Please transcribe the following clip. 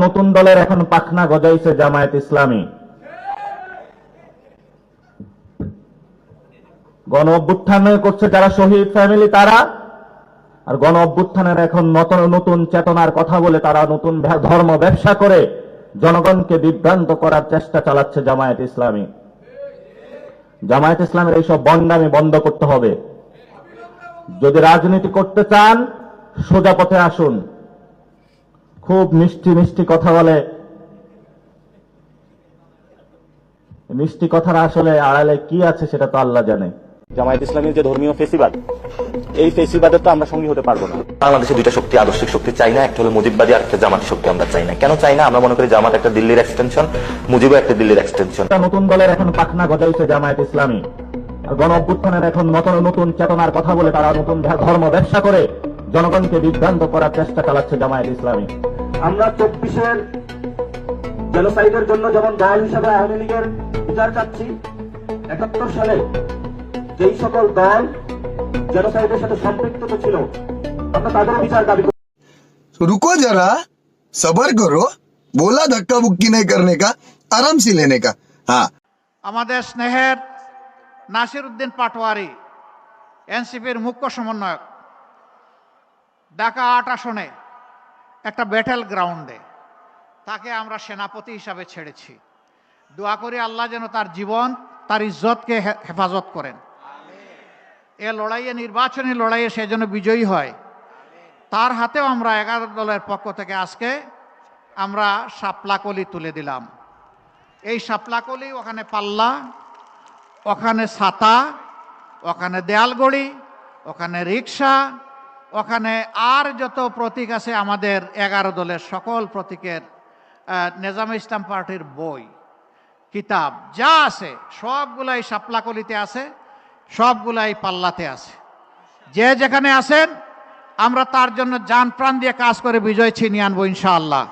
নতুন দলের এখন পাখনা গজাইছে জামায়াত ইসলামী। গণ অভ্যুত্থান করছে যারা শহীদ ফ্যামিলি তারা, আর গণ অভ্যুত্থানের এখন নতুন চেতনার কথা বলে তারা নতুন ধর্ম ব্যবসা করে জনগণকে বিভ্রান্ত করার চেষ্টা চালাচ্ছে জামায়াত ইসলামী। জামায়াত ইসলামের এইসব বন্ডামি বন্ধ করতে হবে। যদি রাজনীতি করতে চান সোজা পথে আসুন। খুব মিষ্টি মিষ্টি কথা বলে, মিষ্টি কথার আসলে আড়ালে কি আছে সেটা তো আল্লাহ জানে। জামায়াত ইসলামীর যে ধর্মীয় ফেসিবাদ, এই ফেসিবাদের তো আমরা সঙ্গী হতে পারবো না। বাংলাদেশে দুইটা শক্তি, আদর্শিক শক্তি চাই না, একটা হলো মুজিববাদী আর একটা জামাতি শক্তি আমরা চাই না। কেন চাই না? আমরা মনে করি জামাত একটা দিল্লির এক্সটেনশন, মুজিবও একটা দিল্লির এক্সটেনশন। নতুন দলের এখন পাখনা গজাইছে জামায়াত ইসলামী, আর গণ অভ্যুত্থানের এখন নতুন চেতনার কথা বলে তারা নতুন ধর্ম ব্যবসা করে জনগণকে বিভ্রান্ত করার চেষ্টা চালাচ্ছে জামায়াত ইসলামী। আমরা 24-এর জেনোসাইডের জন্য যেমন দল হিসাবে আওয়ামী লীগের বিচার চাচ্ছি, 71 সালে যেই সকল দল জেনোসাইডের সাথে সম্পৃক্ত ছিল আমরা তাদের বিচার দাবি করি। रुको जरा, सबर करो, बोला धक्का बुक्की नहीं करने का, आराम से लेने का। हाँ, আমাদের স্নেহের নাসির উদ্দিন পাটোয়ারি এনসিপির মুখ্য সমন্বয়ক ঢাকা ৮ আসনে একটা ব্যাটেল গ্রাউন্ডে তাকে আমরা সেনাপতি হিসাবে ছেড়েছি। দোয়া করি আল্লাহ যেন তার জীবন, তার ইজ্জতকে হেফাজত করেন। এ লড়াইয়ে, নির্বাচনী লড়াইয়ে সে যেন বিজয়ী হয়। তার হাতেও আমরা 11 দলের পক্ষ থেকে আজকে আমরা শাপলাকলি তুলে দিলাম। এই শাপলাকলি, ওখানে পাল্লা, ওখানে ছাতা, ওখানে দেয়ালগড়ি, ওখানে রিক্সা, ওখানে আর যত প্রতীক আছে আমাদের 11 দলের সকল প্রতীকের, নেজামে ইসলাম পার্টির বই, কিতাব যা আছে সবগুলাই শাপলাকলিতে আছে, সবগুলাই পাল্লাতে আছে। যে যেখানে আছেন আমরা তার জন্য জান প্রাণ দিয়ে কাজ করে বিজয় ছিনিয়ে আনবো ইনশাআল্লাহ।